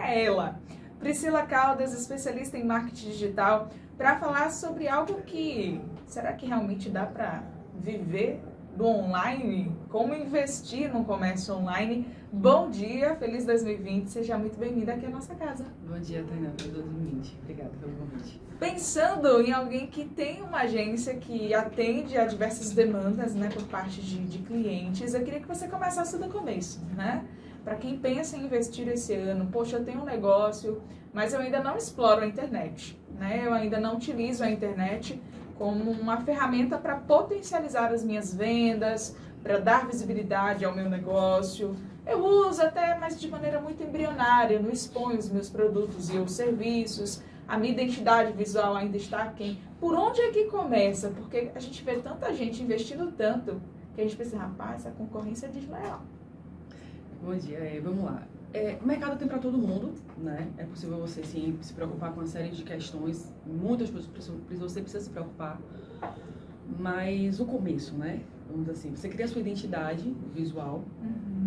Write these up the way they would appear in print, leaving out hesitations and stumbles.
é ela, Priscila Caldas, especialista em marketing digital, para falar sobre algo que, será que realmente dá para viver do online? Como investir no comércio online? Bom dia, feliz 2020, seja muito bem-vinda aqui à nossa casa. Bom dia, Tainá, feliz 2020. Obrigada pelo convite. Pensando em alguém que tem uma agência que atende a diversas demandas, né, por parte de clientes, eu queria que você começasse do começo, né? Para quem pensa em investir esse ano, poxa, eu tenho um negócio, mas eu ainda não exploro a internet, né? Eu ainda não utilizo a internet como uma ferramenta para potencializar as minhas vendas, para dar visibilidade ao meu negócio. Eu uso até, mas de maneira muito embrionária, não exponho os meus produtos e os serviços, a minha identidade visual ainda está aquém. Por onde é que começa? Porque a gente vê tanta gente investindo tanto que a gente pensa, rapaz, a concorrência é desleal. Bom dia, vamos lá. O mercado tem para todo mundo, né? É possível você sim se preocupar com uma série de questões, muitas coisas você precisa se preocupar, mas o começo, né? Vamos dizer assim, você cria a sua identidade visual,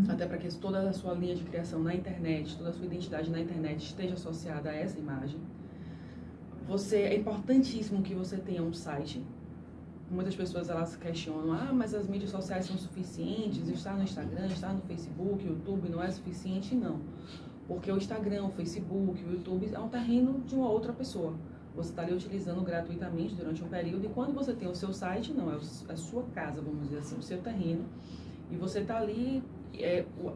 até para que toda a sua linha de criação na internet, toda a sua identidade na internet esteja associada a essa imagem. É importantíssimo que você tenha um site. Muitas pessoas elas questionam, mas as mídias sociais são suficientes, estar no Instagram, estar no Facebook, YouTube não é suficiente? Não, porque o Instagram, o Facebook, o YouTube é um terreno de uma outra pessoa. Você está ali utilizando gratuitamente durante um período e quando você tem o seu site, não, é a sua casa, vamos dizer assim, o seu terreno. E você está ali,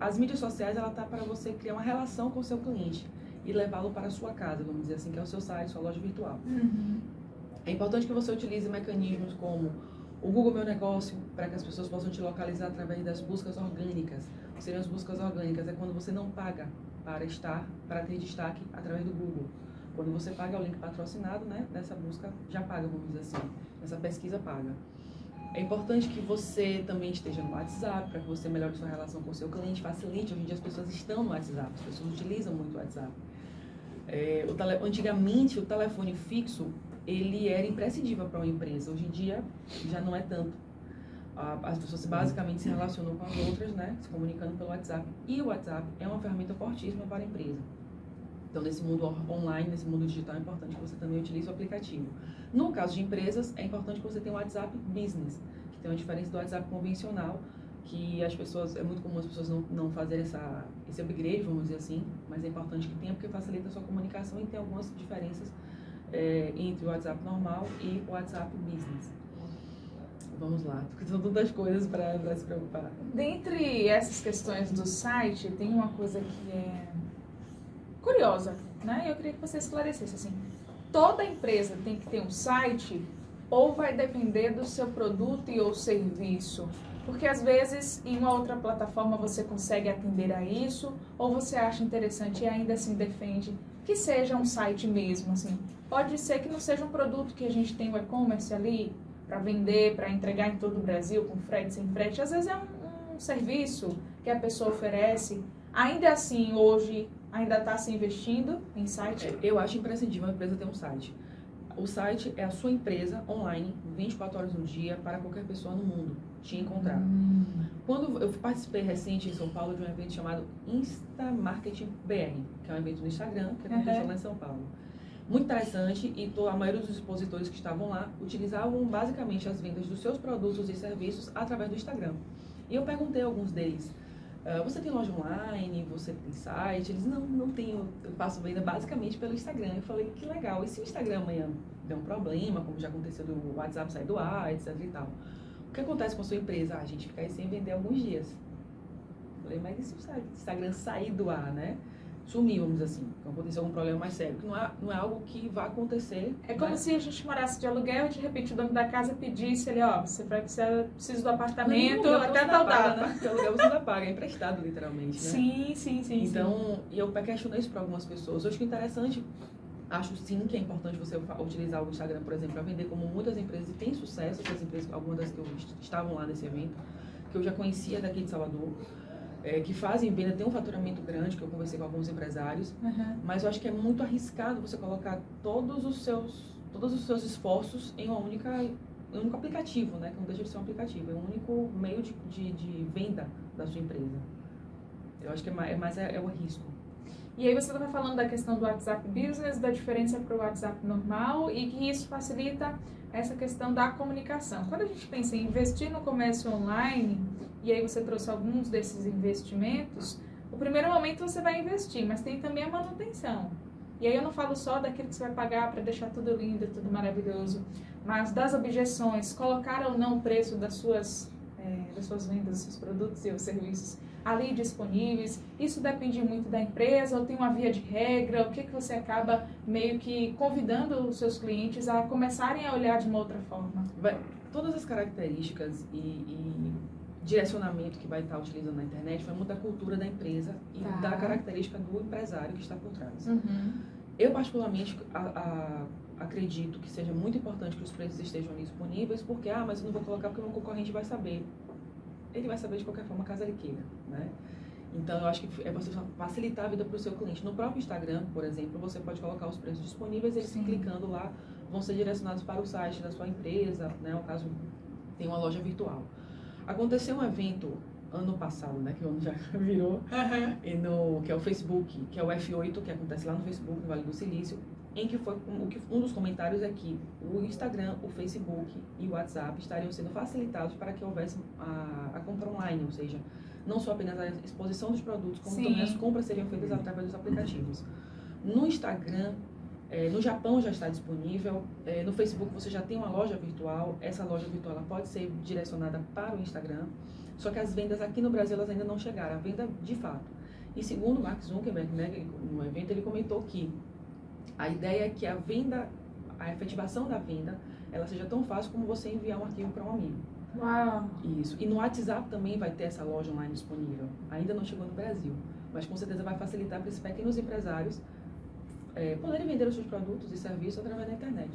as mídias sociais ela está para você criar uma relação com o seu cliente e levá-lo para a sua casa, vamos dizer assim, que é o seu site, sua loja virtual. É importante que você utilize mecanismos como o Google Meu Negócio, para que as pessoas possam te localizar através das buscas orgânicas. O que seriam as buscas orgânicas? É quando você não paga para ter destaque através do Google. Quando você paga o link patrocinado, né, nessa busca já paga, vamos dizer assim, nessa pesquisa paga. É importante que você também esteja no WhatsApp, para que você melhore sua relação com o seu cliente, facilite. Hoje em dia as pessoas estão no WhatsApp, as pessoas utilizam muito o WhatsApp. Antigamente o telefone fixo ele era imprescindível para uma empresa, hoje em dia já não é tanto. As pessoas basicamente se relacionam com as outras, né, se comunicando pelo WhatsApp. E o WhatsApp é uma ferramenta fortíssima para a empresa. Então, nesse mundo online, nesse mundo digital, é importante que você também utilize o aplicativo. No caso de empresas, é importante que você tenha o WhatsApp Business, que tem uma diferença do WhatsApp convencional, que as pessoas, é muito comum as pessoas não fazerem esse upgrade, vamos dizer assim, mas é importante que tenha, porque facilita a sua comunicação e tem algumas diferenças entre o WhatsApp normal e o WhatsApp Business. Vamos lá, porque são tantas coisas para se preocupar. Dentre essas questões do site, tem uma coisa que é curiosa, né? Eu queria que você esclarecesse assim. Toda empresa tem que ter um site ou vai depender do seu produto e ou serviço? Porque às vezes em uma outra plataforma você consegue atender a isso, ou você acha interessante e ainda assim defende que seja um site mesmo, assim. Pode ser que não seja um produto que a gente tem o e-commerce ali para vender, para entregar em todo o Brasil, com frete, sem frete. Às vezes é um serviço que a pessoa oferece. Ainda assim, hoje, ainda está se investindo em site? Eu acho imprescindível a empresa ter um site. O site é a sua empresa online, 24 horas no dia, para qualquer pessoa no mundo te encontrar. Quando eu participei recente em São Paulo de um evento chamado Insta Marketing BR, que é um evento no Instagram, que aconteceu lá em São Paulo. Muito interessante, e a maioria dos expositores que estavam lá utilizavam basicamente as vendas dos seus produtos e serviços através do Instagram. E eu perguntei a alguns deles, você tem loja online, você tem site? Eles, não tenho, eu faço venda basicamente pelo Instagram. Eu falei, que legal, e se o Instagram amanhã der um problema, como já aconteceu do WhatsApp sair do ar, etc e tal? O que acontece com a sua empresa? A gente fica aí sem vender alguns dias. Eu falei, mas e se o Instagram sair do ar, né? Sumir, vamos dizer assim, acontecer algum problema mais sério, que não é algo que vai acontecer. É como se a gente morasse de aluguel e de repente o dono da casa pedisse ele, você vai precisar do apartamento até tal data. Porque o aluguel você não paga, é emprestado literalmente, né? Sim. Então, e eu questionei isso para algumas pessoas. Eu acho que é interessante, acho sim que é importante você utilizar o Instagram, por exemplo, para vender, como muitas empresas e tem sucesso, essas empresas, algumas das que eu estavam lá nesse evento, que eu já conhecia daqui de Salvador, que fazem venda, tem um faturamento grande, que eu conversei com alguns empresários, mas eu acho que é muito arriscado você colocar todos os seus esforços em um único aplicativo, né? Que não deixa de ser um aplicativo, é um único meio de venda da sua empresa. Eu acho que é o risco. E aí você estava falando da questão do WhatsApp Business, da diferença para o WhatsApp normal e que isso facilita essa questão da comunicação. Quando a gente pensa em investir no comércio online, e aí você trouxe alguns desses investimentos, o primeiro momento você vai investir, mas tem também a manutenção. E aí eu não falo só daquilo que você vai pagar para deixar tudo lindo, tudo maravilhoso, mas das objeções, colocar ou não o preço das suas vendas, dos seus produtos e os serviços ali disponíveis. Isso depende muito da empresa, ou tem uma via de regra, o que você acaba meio que convidando os seus clientes a começarem a olhar de uma outra forma? Todas as características e direcionamento que vai estar utilizando na internet vai mudar a cultura da empresa e da característica do empresário que está por trás. Eu, particularmente, acredito que seja muito importante que os preços estejam ali disponíveis, porque, mas eu não vou colocar porque o meu concorrente vai saber. Ele vai saber de qualquer forma, caso ele queira, né? Então, eu acho que é você facilitar a vida para o seu cliente. No próprio Instagram, por exemplo, você pode colocar os preços disponíveis, eles clicando lá vão ser direcionados para o site da sua empresa, né? No caso, tem uma loja virtual. Aconteceu um evento ano passado, né, que o ano já virou, que é o Facebook, que é o F8, que acontece lá no Facebook, no Vale do Silício, em que foi um dos comentários é que o Instagram, o Facebook e o WhatsApp estariam sendo facilitados para que houvesse a compra online, ou seja, não só apenas a exposição dos produtos, como também as compras seriam feitas através dos aplicativos. No Instagram, no Japão já está disponível, no Facebook você já tem uma loja virtual, essa loja virtual ela pode ser direcionada para o Instagram, só que as vendas aqui no Brasil elas ainda não chegaram, a venda de fato. E segundo o Mark Zuckerberg, né, no evento, ele comentou que a ideia é que a venda, a efetivação da venda, ela seja tão fácil como você enviar um arquivo para um amigo. Uau! Isso. E no WhatsApp também vai ter essa loja online disponível. Ainda não chegou no Brasil, mas com certeza vai facilitar para esses pequenos empresários poderem vender os seus produtos e serviços através da internet.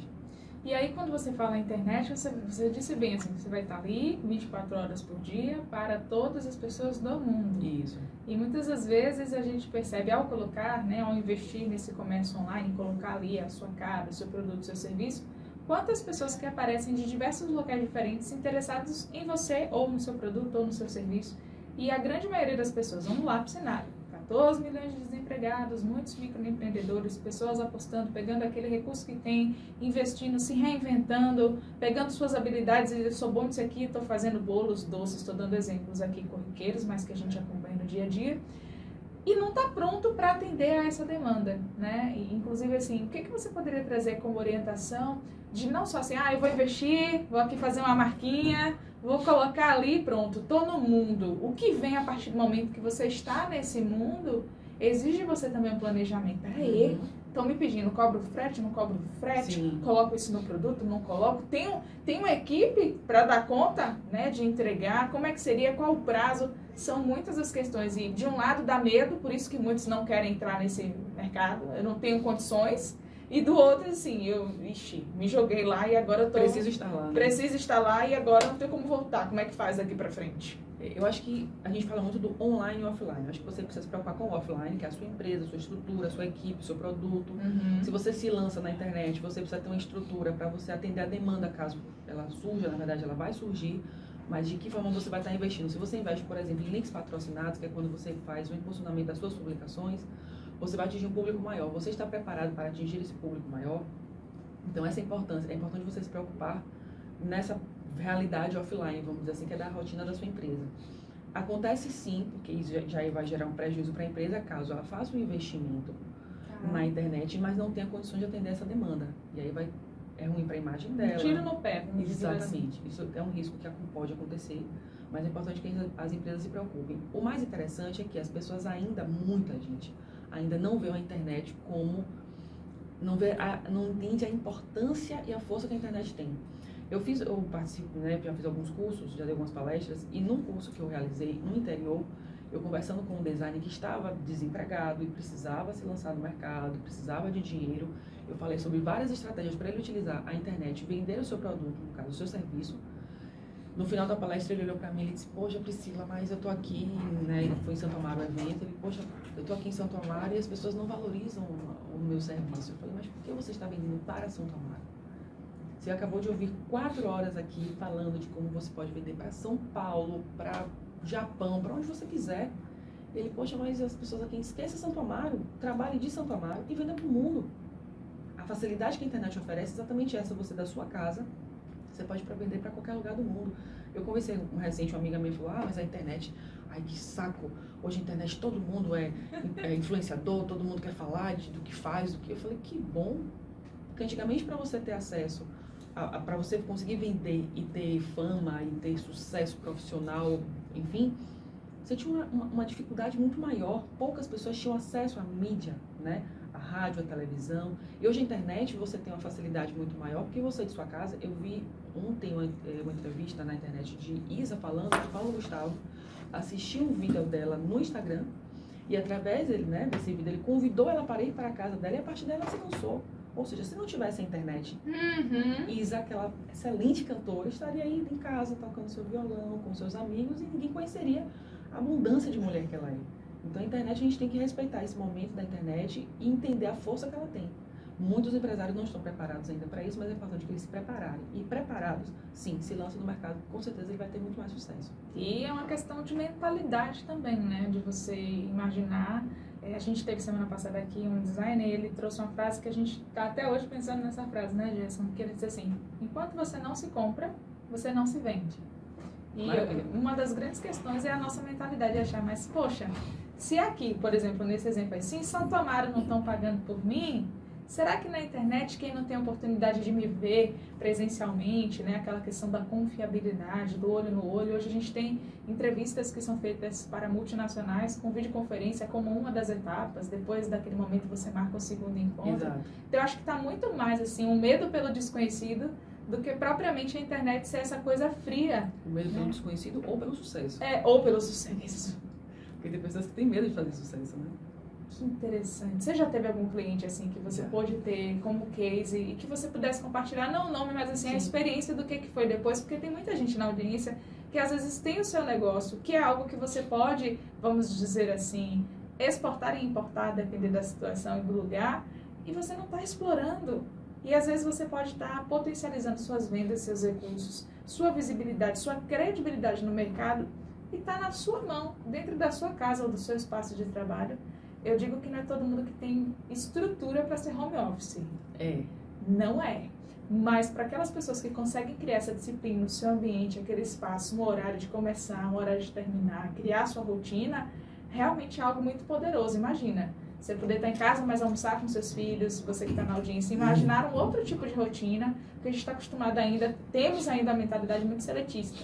E aí, quando você fala na internet, você disse bem assim, você vai estar ali 24 horas por dia para todas as pessoas do mundo. Isso. E muitas das vezes a gente percebe, ao colocar, né, ao investir nesse comércio online, colocar ali a sua cara, o seu produto, o seu serviço, quantas pessoas que aparecem de diversos locais diferentes interessados em você, ou no seu produto, ou no seu serviço. E a grande maioria das pessoas, vamos lá para o cenário. 14 milhões de desempregados, muitos microempreendedores, pessoas apostando, pegando aquele recurso que tem, investindo, se reinventando, pegando suas habilidades, eu sou bom nisso aqui, estou fazendo bolos, doces, estou dando exemplos aqui corriqueiros, mas que a gente acompanha no dia a dia, e não está pronto para atender a essa demanda, né? E, inclusive, assim, o que você poderia trazer como orientação de não só assim, eu vou investir, vou aqui fazer uma marquinha, vou colocar ali, pronto, tô no mundo. O que vem a partir do momento que você está nesse mundo, exige você também um planejamento. Peraí, estão me pedindo, cobro frete, não cobro frete, Sim. Coloco isso no produto, não coloco. Tem uma equipe para dar conta, né, de entregar, como é que seria, qual o prazo? São muitas as questões. E de um lado dá medo, por isso que muitos não querem entrar nesse mercado, eu não tenho condições. E do outro, assim, me joguei lá e agora eu tô... Preciso estar lá, né? Preciso estar lá e agora não tem como voltar. Como é que faz daqui pra frente? Eu acho que a gente fala muito do online e offline. Eu acho que você precisa se preocupar com o offline, que é a sua empresa, a sua estrutura, a sua equipe, o seu produto. Se você se lança na internet, você precisa ter uma estrutura para você atender a demanda, caso ela surja. Na verdade, ela vai surgir. Mas de que forma você vai estar investindo? Se você investe, por exemplo, em links patrocinados, que é quando você faz o impulsionamento das suas publicações, você vai atingir um público maior. Você está preparado para atingir esse público maior? Então, essa é a importância. É importante você se preocupar nessa realidade offline, vamos dizer assim, que é da rotina da sua empresa. Acontece sim, porque isso já vai gerar um prejuízo para a empresa, caso ela faça um investimento na internet, mas não tenha condições de atender essa demanda. E aí é ruim para a imagem dela. Tiro no pé, vamos dizer assim. Exatamente. Isso é um risco que pode acontecer, mas é importante que as empresas se preocupem. O mais interessante é que as pessoas muita gente, ainda não vê a internet como... não entende a importância e a força que a internet tem. Eu participo, né, já fiz alguns cursos, já dei algumas palestras, e num curso que eu realizei no interior, eu conversando com um designer que estava desempregado e precisava se lançar no mercado, precisava de dinheiro, eu falei sobre várias estratégias para ele utilizar a internet, vender o seu produto, no caso, o seu serviço. No final da palestra ele olhou para mim e disse, poxa Priscila, mas eu tô aqui, né, foi em Santo Amaro o evento, ele, poxa, eu tô aqui em Santo Amaro e as pessoas não valorizam o meu serviço. Eu falei, mas por que você está vendendo para Santo Amaro? Você acabou de ouvir 4 horas aqui falando de como você pode vender para São Paulo, para Japão, para onde você quiser. Ele, poxa, mas as pessoas aqui esquecem Santo Amaro, trabalhem de Santo Amaro e vendam para o mundo. A facilidade que a internet oferece é exatamente essa, você da sua casa, você pode vender para qualquer lugar do mundo. Eu conversei com uma amiga minha falou, mas a internet, ai que saco, hoje a internet todo mundo é influenciador, todo mundo quer falar do que faz, do que... Eu falei, que bom, porque antigamente para você ter acesso, para você conseguir vender e ter fama e ter sucesso profissional, enfim, você tinha uma dificuldade muito maior, poucas pessoas tinham acesso à mídia, né? A rádio, a televisão, e hoje a internet você tem uma facilidade muito maior, porque você de sua casa, eu vi ontem uma entrevista na internet de Isa falando, de Paulo Gustavo, assisti um vídeo dela no Instagram, e através dele, né, desse vídeo, ele convidou ela para ir para a casa dela, e a partir dela se lançou. Ou seja, se não tivesse a internet, Isa, aquela excelente cantora, estaria aí em casa, tocando seu violão, com seus amigos, e ninguém conheceria a abundância de mulher que ela é. Então a internet, a gente tem que respeitar esse momento da internet e entender a força que ela tem. Muitos empresários não estão preparados ainda para isso, mas é importante que eles se prepararem. E preparados, sim, se lança no mercado, com certeza ele vai ter muito mais sucesso. E é uma questão de mentalidade também, né? De você imaginar. A gente teve semana passada aqui um designer e ele trouxe uma frase que a gente está até hoje pensando nessa frase, né, Gerson? Que ele disse assim, enquanto você não se compra, você não se vende. E uma das grandes questões é a nossa mentalidade de achar, mas poxa, se aqui, por exemplo, nesse exemplo aí, se em Santo Amaro não estão pagando por mim, será que na internet, quem não tem a oportunidade de me ver presencialmente, né, aquela questão da confiabilidade, do olho no olho, hoje a gente tem entrevistas que são feitas para multinacionais com videoconferência como uma das etapas, depois daquele momento você marca o segundo encontro. Exato. Então eu acho que está muito mais assim, um medo pelo desconhecido do que propriamente a internet ser essa coisa fria. O medo pelo desconhecido ou pelo sucesso. Ou pelo sucesso. Porque tem pessoas que têm medo de fazer sucesso, né? Que interessante. Você já teve algum cliente assim que você pôde ter como case e que você pudesse compartilhar, não o nome, mas assim, a experiência do que foi depois? Porque tem muita gente na audiência que às vezes tem o seu negócio, que é algo que você pode, vamos dizer assim, exportar e importar, dependendo da situação e do lugar, e você não está explorando. E às vezes você pode estar potencializando suas vendas, seus recursos, sua visibilidade, sua credibilidade no mercado e está na sua mão, dentro da sua casa ou do seu espaço de trabalho. Eu digo que não é todo mundo que tem estrutura para ser home office. Não é. Mas para aquelas pessoas que conseguem criar essa disciplina no seu ambiente, aquele espaço, um horário de começar, um horário de terminar, criar sua rotina, realmente é algo muito poderoso. Imagina, você poder estar em casa, mas almoçar com seus filhos, você que está na audiência, imaginar um outro tipo de rotina, porque a gente está acostumado ainda, temos ainda a mentalidade muito seletista.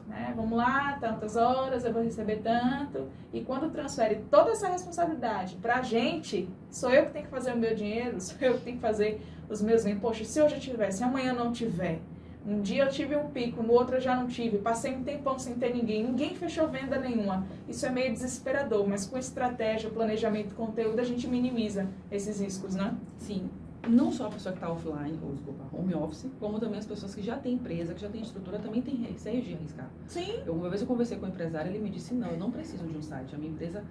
Né? Vamos lá, tantas horas, eu vou receber tanto, e quando transfere toda essa responsabilidade para a gente, sou eu que tenho que fazer o meu dinheiro, sou eu que tenho que fazer os meus ganhos. Poxa, se hoje eu tiver, se amanhã não tiver, um dia eu tive um pico, no outro eu já não tive, passei um tempão sem ter ninguém fechou venda nenhuma. Isso é meio desesperador, mas com estratégia, planejamento, conteúdo, a gente minimiza esses riscos, né? Sim. Não só a pessoa que está offline, ou desculpa, home office, como também as pessoas que já têm empresa, que já têm estrutura, também têm receio de arriscar. Sim. Uma vez eu conversei com um empresário, ele me disse, não, eu não preciso de um site. A minha empresa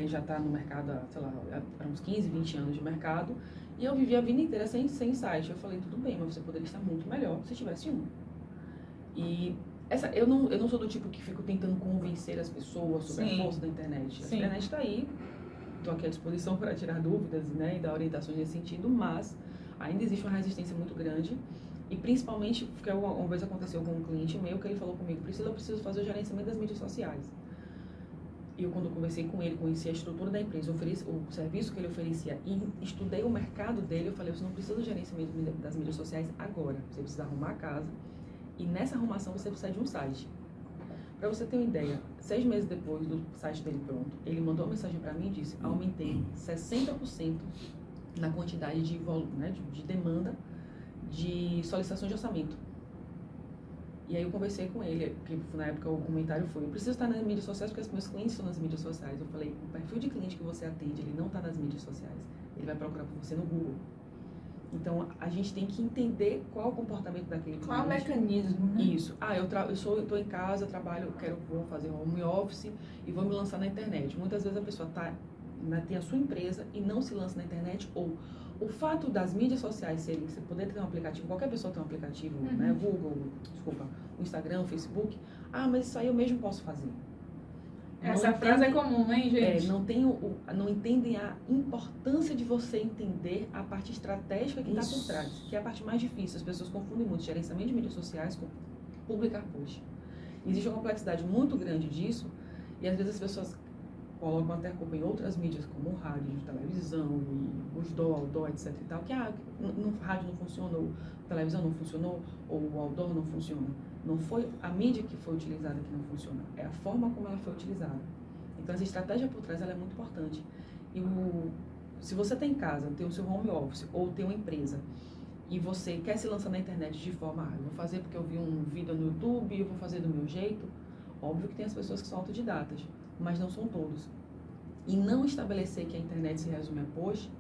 já está no mercado há, sei lá, há uns 15, 20 anos de mercado, e eu vivi a vida inteira sem site. Eu falei, tudo bem, mas você poderia estar muito melhor se tivesse um. E eu não sou do tipo que fico tentando convencer as pessoas sobre a força da internet. A internet está aí. Estou aqui à disposição para tirar dúvidas, né, e dar orientações nesse sentido, mas ainda existe uma resistência muito grande e principalmente, porque uma vez aconteceu com um cliente meu que ele falou comigo, eu preciso fazer o gerenciamento das mídias sociais. E eu, quando eu conversei com ele, conheci a estrutura da empresa, o serviço que ele oferecia e estudei o mercado dele, eu falei, você não precisa do gerenciamento das mídias sociais agora, você precisa arrumar a casa e nessa arrumação você precisa de um site. Para você ter uma ideia, 6 meses depois do site dele pronto, ele mandou uma mensagem para mim e disse, aumentei 60% na quantidade de volume, né, de demanda de solicitações de orçamento. E aí eu conversei com ele, porque na época o comentário foi, eu preciso estar nas mídias sociais porque os meus clientes estão nas mídias sociais. Eu falei, o perfil de cliente que você atende, ele não está nas mídias sociais, ele vai procurar por você no Google. Então, a gente tem que entender qual é o comportamento daquele cliente. Qual é o mecanismo, né? Isso. Eu estou em casa, trabalho, vou fazer um home office e vou me lançar na internet. Muitas vezes a pessoa tem a sua empresa e não se lança na internet, ou o fato das mídias sociais serem, você poder ter um aplicativo, qualquer pessoa tem um aplicativo, né? Google, o Instagram, o Facebook. Ah, mas isso aí eu mesmo posso fazer. Essa frase é comum, hein, gente? Não entendem a importância de você entender a parte estratégica que está por trás, que é a parte mais difícil. As pessoas confundem muito gerenciamento de mídias sociais com publicar post. Existe uma complexidade muito grande disso, e às vezes as pessoas colocam até culpa em outras mídias, como o rádio, televisão, e os outdoor, etc e tal, que no rádio não funcionou, a televisão não funcionou, ou o outdoor não funciona. Não foi a mídia que foi utilizada que não funciona, é a forma como ela foi utilizada. Então, essa estratégia por trás ela é muito importante. E se você tem em casa, tem o seu home office, ou tem uma empresa, e você quer se lançar na internet de forma, eu vou fazer porque eu vi um vídeo no YouTube, eu vou fazer do meu jeito, óbvio que tem as pessoas que são autodidatas, mas não são todos. E não estabelecer que a internet se resume a post,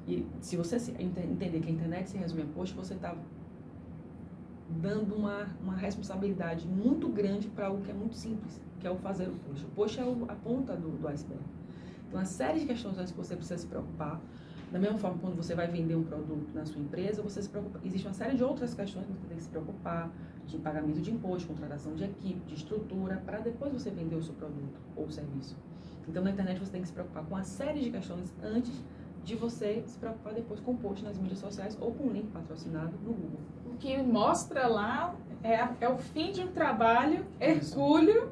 e se você entender que a internet se resume a post, você está dando uma responsabilidade muito grande para algo que é muito simples, que é o fazer o post. O post é a ponta do iceberg. Então, uma série de questões antes que você precisa se preocupar. Da mesma forma, quando você vai vender um produto na sua empresa, você se preocupa. Existe uma série de outras questões que você tem que se preocupar, de pagamento de imposto, contratação de equipe, de estrutura, para depois você vender o seu produto ou serviço. Então, na internet, você tem que se preocupar com uma série de questões antes de você se preocupar depois com o post nas mídias sociais ou com um link patrocinado no Google. O que mostra lá é o fim de um trabalho hercúleo,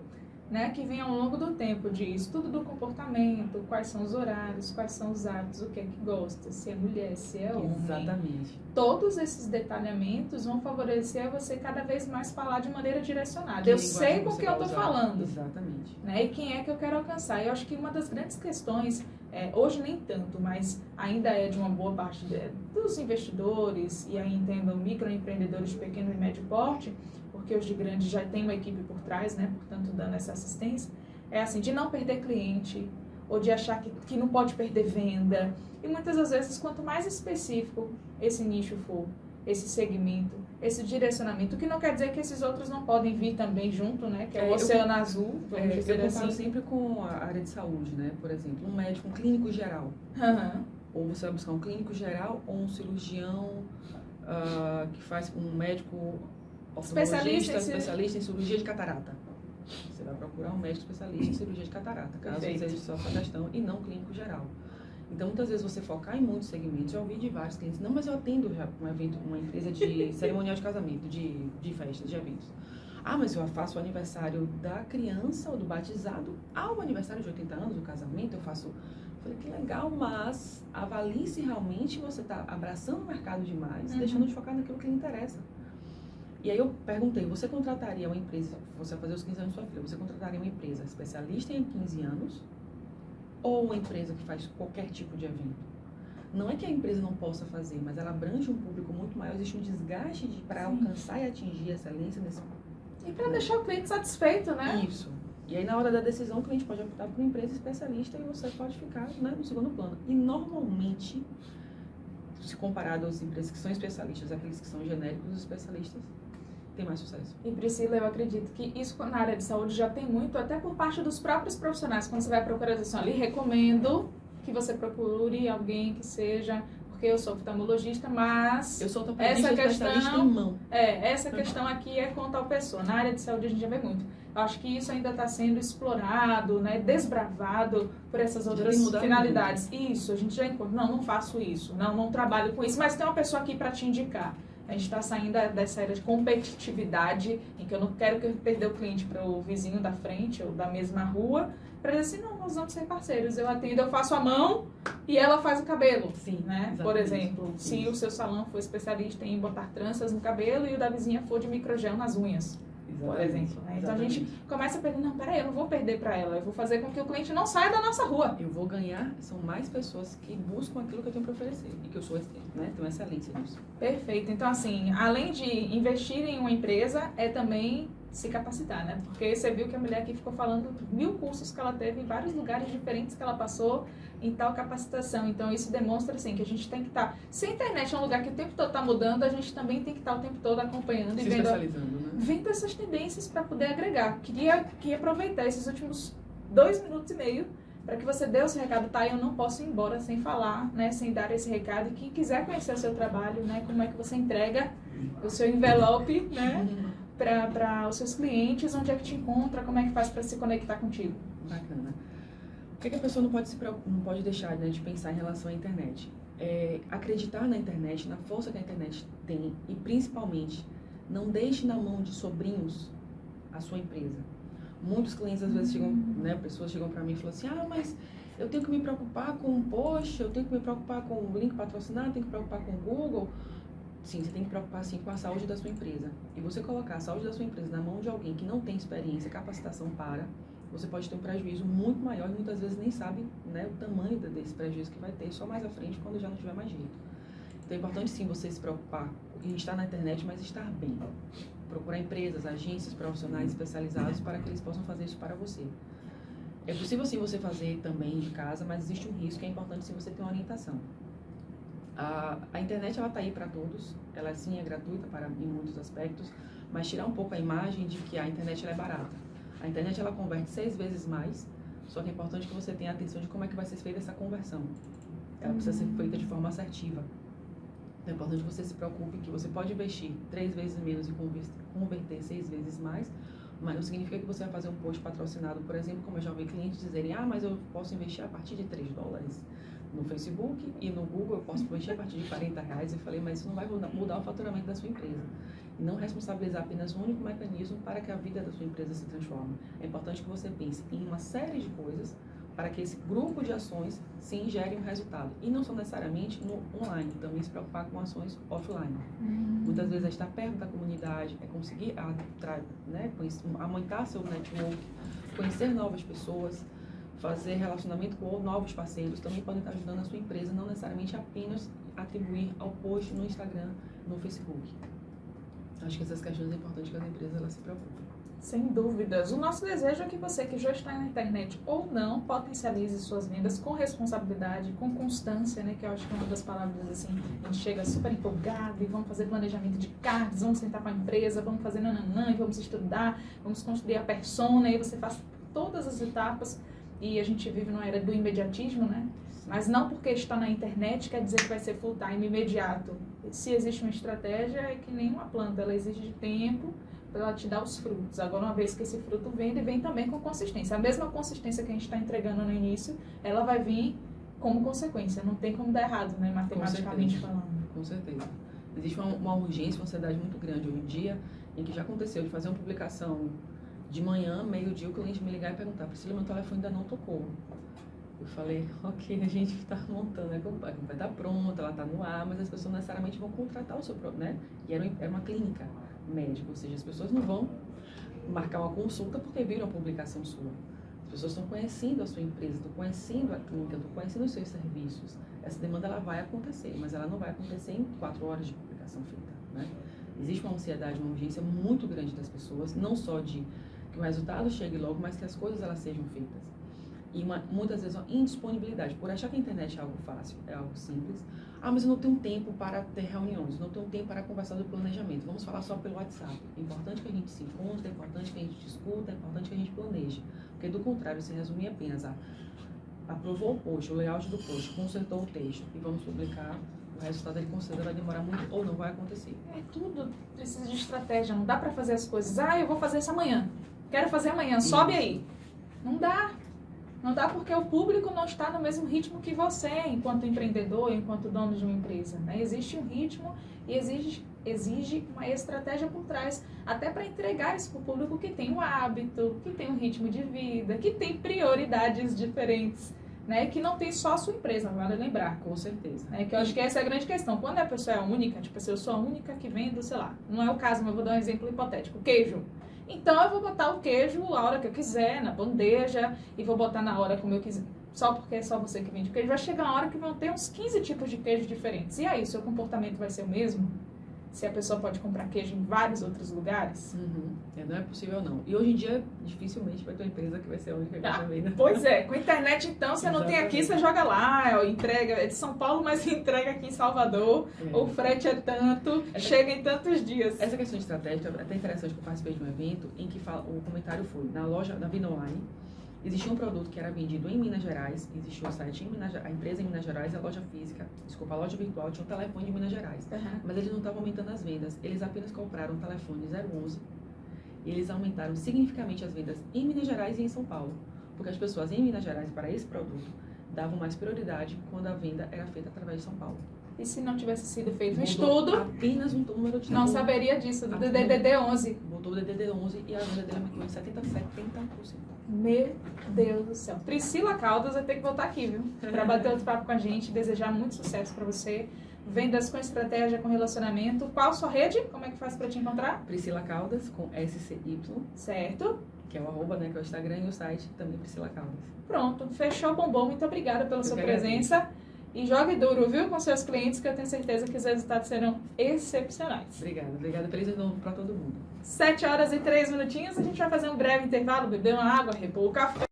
né, que vem ao longo do tempo de estudo do comportamento, quais são os horários, quais são os hábitos, o que é que gosta, se é mulher, se é homem. Exatamente. Todos esses detalhamentos vão favorecer você cada vez mais falar de maneira direcionada. Eu sei com quem eu estou falando. Exatamente. Né, e quem é que eu quero alcançar. Eu acho que uma das grandes questões, hoje nem tanto, mas ainda é de uma boa parte dos investidores, e aí entendo microempreendedores de pequeno e médio porte, porque os de grandes já tem uma equipe por trás, né, portanto dando essa assistência, é assim, de não perder cliente, ou de achar que não pode perder venda. E muitas das vezes, quanto mais específico esse nicho for, esse segmento, esse direcionamento, o que não quer dizer que esses outros não podem vir também junto, né, que é o oceano azul, vamos dizer eu assim. comparo sempre com a área de saúde, né, por exemplo, um médico, um clínico geral. Ou você vai buscar um clínico geral ou um cirurgião que faz um médico especialista em cirurgia de catarata. Você vai procurar um médico especialista em cirurgia de catarata, caso seja só essa questão, e não clínico geral. Então, muitas vezes você focar em muitos segmentos. Já ouvi de vários clientes, não, mas eu atendo já um evento, uma empresa de cerimonial de casamento, de festas, de eventos. Ah, mas eu faço o aniversário da criança ou do batizado ao aniversário de 80 anos, do casamento, eu faço... Falei, que legal, mas avalie se realmente você está abraçando o mercado demais, deixando de focar naquilo que lhe interessa. E aí eu perguntei, você contrataria uma empresa, você vai fazer os 15 anos da sua filha, você contrataria uma empresa especialista em 15 anos ou uma empresa que faz qualquer tipo de evento? Não é que a empresa não possa fazer, mas ela abrange um público muito maior, existe um desgaste para alcançar e atingir a excelência nesse público. E para deixar o cliente satisfeito, né? Isso. E aí, na hora da decisão, o cliente pode optar por uma empresa especialista e você pode ficar, né, no segundo plano. E, normalmente, se comparado às empresas que são especialistas, aqueles que são genéricos, os especialistas têm mais sucesso. E, Priscila, eu acredito que isso na área de saúde já tem muito, até por parte dos próprios profissionais. Quando você vai procurar assim, ali, recomendo que você procure alguém que seja... Porque eu sou oftalmologista, mas eu sou ortopedista especialista em mão. Essa questão aqui é com tal pessoa. Na área de saúde a gente já vê muito. Eu acho que isso ainda está sendo explorado, né, desbravado por essas outras finalidades. Muito. Isso, a gente já encontra. Não faço isso. Não trabalho com isso. Mas tem uma pessoa aqui para te indicar. A gente está saindo dessa era de competitividade, em que eu não quero perder o cliente para o vizinho da frente ou da mesma rua, para dizer assim, não, nós vamos ser parceiros. Eu atendo, eu faço a mão e ela faz o cabelo. Sim, né? Por exemplo, se o seu salão for especialista em botar tranças no cabelo e o da vizinha for de microgel nas unhas. Por exemplo, né? Então a gente começa a perder, não, peraí, eu não vou perder para ela, eu vou fazer com que o cliente não saia da nossa rua. Eu vou ganhar, são mais pessoas que buscam aquilo que eu tenho para oferecer e que eu sou, né, tenho excelência nisso. Perfeito, então assim, além de investir em uma empresa, é também se capacitar, né? Porque você viu que a mulher aqui ficou falando 1000 cursos que ela teve em vários lugares diferentes que ela passou em tal capacitação. Então isso demonstra assim que a gente tem que estar... Se a internet é um lugar que o tempo todo está mudando, a gente também tem que estar o tempo todo acompanhando e vendo essas tendências para poder agregar. Queria aproveitar esses últimos 2 minutos e meio para que você dê o seu recado, tá? Eu não posso ir embora sem falar, né? Sem dar esse recado. E quem quiser conhecer o seu trabalho, né? Como é que você entrega o seu envelope, né? Para os seus clientes, onde é que te encontra, como é que faz para se conectar contigo? Bacana. O que a pessoa não pode deixar, né, de pensar em relação à internet? Acreditar na internet, na força que a internet tem e, principalmente, não deixe na mão de sobrinhos a sua empresa. Muitos clientes, às vezes, chegam, né, pessoas chegam para mim e falam assim, mas eu tenho que me preocupar com um post, eu tenho que me preocupar com o link patrocinado, eu tenho que me preocupar com o Google. Sim, você tem que preocupar, sim, com a saúde da sua empresa. E você colocar a saúde da sua empresa na mão de alguém que não tem experiência, capacitação você pode ter um prejuízo muito maior e muitas vezes nem sabe, né, o tamanho desse prejuízo que vai ter só mais à frente, quando já não tiver mais jeito. Então é importante, sim, você se preocupar em estar na internet, mas estar bem. Procurar empresas, agências, profissionais especializados para que eles possam fazer isso para você. É possível, sim, você fazer também de casa, mas existe um risco, é importante, sim, você ter uma orientação. A internet, ela está aí para todos, ela, sim, é gratuita em muitos aspectos, mas tirar um pouco a imagem de que a internet ela é barata. A internet, ela converte 6 vezes mais, só que é importante que você tenha atenção de como é que vai ser feita essa conversão. Ela precisa ser feita de forma assertiva. Então, é importante que você se preocupe que você pode investir 3 vezes menos e converter 6 vezes mais, mas não significa que você vai fazer um post patrocinado, por exemplo, como eu já ouvi clientes dizerem, mas eu posso investir a partir de $3 no Facebook e no Google eu posso investir a partir de R$40. Eu falei, mas isso não vai mudar o faturamento da sua empresa. E não responsabilizar apenas um único mecanismo para que a vida da sua empresa se transforme. É importante que você pense em uma série de coisas para que esse grupo de ações sim gere um resultado. E não só necessariamente no online, também se preocupar com ações offline. Muitas vezes é estar perto da comunidade, é conseguir aumentar seu network, conhecer novas pessoas, fazer relacionamento com novos parceiros, também podem estar ajudando a sua empresa, não necessariamente apenas atribuir ao post no Instagram, no Facebook. Acho que essas questões é importante que as empresas elas se preocupem. Sem dúvidas. O nosso desejo é que você que já está na internet ou não potencialize suas vendas com responsabilidade, com constância, né? Que eu acho que é uma das palavras assim, a gente chega super empolgado e vamos fazer planejamento de cards, vamos sentar com a empresa, vamos fazer nananã, e vamos estudar, vamos construir a persona, e você faz todas as etapas e a gente vive numa era do imediatismo, né? Mas não porque está na internet quer dizer que vai ser full time imediato. Se existe uma estratégia, é que nem uma planta, ela exige tempo para ela te dar os frutos. Agora, uma vez que esse fruto vem, ele vem também com consistência. A mesma consistência que a gente está entregando no início, ela vai vir como consequência. Não tem como dar errado, né, matematicamente falando. Com certeza. Existe uma urgência, uma ansiedade muito grande hoje em dia, em que já aconteceu de fazer uma publicação de manhã, meio-dia, o cliente me ligar e perguntar, Priscila, meu telefone ainda não tocou. Eu falei, ok, a gente está montando, a campanha está pronta, ela está no ar, mas as pessoas não necessariamente vão contratar o seu próprio, né? E era uma clínica médica, ou seja, as pessoas não vão marcar uma consulta porque viram a publicação sua. As pessoas estão conhecendo a sua empresa, estão conhecendo a clínica, estão conhecendo os seus serviços. Essa demanda ela vai acontecer, mas ela não vai acontecer em 4 horas de publicação feita, né? Existe uma ansiedade, uma urgência muito grande das pessoas, não só de que o resultado chegue logo, mas que as coisas elas sejam feitas. E muitas vezes uma indisponibilidade, por achar que a internet é algo fácil, é algo simples. Mas eu não tenho tempo para ter reuniões, não tenho tempo para conversar do planejamento, vamos falar só pelo WhatsApp. É importante que a gente se encontre, é importante que a gente discuta, é importante que a gente planeje. Porque do contrário, se resumir apenas a aprovou o post, o layout do post, consertou o texto e vamos publicar, o resultado ele considera vai demorar muito ou não vai acontecer. Tudo precisa de estratégia, não dá para fazer as coisas, eu vou fazer isso amanhã, quero fazer amanhã, sobe aí. Não dá. Não dá porque o público não está no mesmo ritmo que você, enquanto empreendedor, enquanto dono de uma empresa, né? Existe um ritmo e exige uma estratégia por trás, até para entregar isso para o público que tem um hábito, que tem um ritmo de vida, que tem prioridades diferentes, né? Que não tem só a sua empresa, vale lembrar. Com certeza. Que eu acho que essa é a grande questão. Quando a pessoa é única, tipo assim, eu sou a única que vendo, sei lá, não é o caso, mas eu vou dar um exemplo hipotético, queijo. Então eu vou botar o queijo a hora que eu quiser, na bandeja, e vou botar na hora como eu quiser. Só porque é só você que vende queijo. Vai chegar uma hora que vão ter uns 15 tipos de queijo diferentes. E aí, o seu comportamento vai ser o mesmo? Se a pessoa pode comprar queijo em vários outros lugares? Não é possível não. E hoje em dia, dificilmente vai ter uma empresa que vai ser a única que vai vender. Pois é, com a internet então, você não tem aqui, você joga lá, entrega, é de São Paulo, mas entrega aqui em Salvador, o frete é tanto, chega em tantos dias. Essa questão de estratégia é até interessante, que eu participei de um evento em que o comentário foi, na loja da Vina Online, existia um produto que era vendido em Minas Gerais, existia o site em Minas Gerais, a empresa em Minas Gerais, a loja física, a loja virtual tinha um telefone de Minas Gerais, mas eles não estavam aumentando as vendas, eles apenas compraram um telefone 011 e eles aumentaram significativamente as vendas em Minas Gerais e em São Paulo. Porque as pessoas em Minas Gerais, para esse produto, davam mais prioridade quando a venda era feita através de São Paulo. E se não tivesse sido feito um Mudou estudo, apenas um número de não saberia disso, do DDD-11. Botou o DDD-11 e a venda dele aumentou em 70%. Meu Deus do céu. Priscila Caldas vai ter que voltar aqui, viu? Para bater outro papo com a gente, desejar muito sucesso para você. Vendas com estratégia, com relacionamento. Qual sua rede? Como é que faz para te encontrar? Priscila Caldas, com SCY, Certo. que é o @, né, que é o Instagram, e o site também Priscila Caldas. Pronto, fechou, bombom. Muito obrigada pela sua que presença. E jogue duro, viu, com seus clientes, que eu tenho certeza que os resultados serão excepcionais. Obrigada. Feliz ano novo para todo mundo. 7 horas e 3 minutinhos, a gente vai fazer um breve intervalo, beber uma água, repor o café.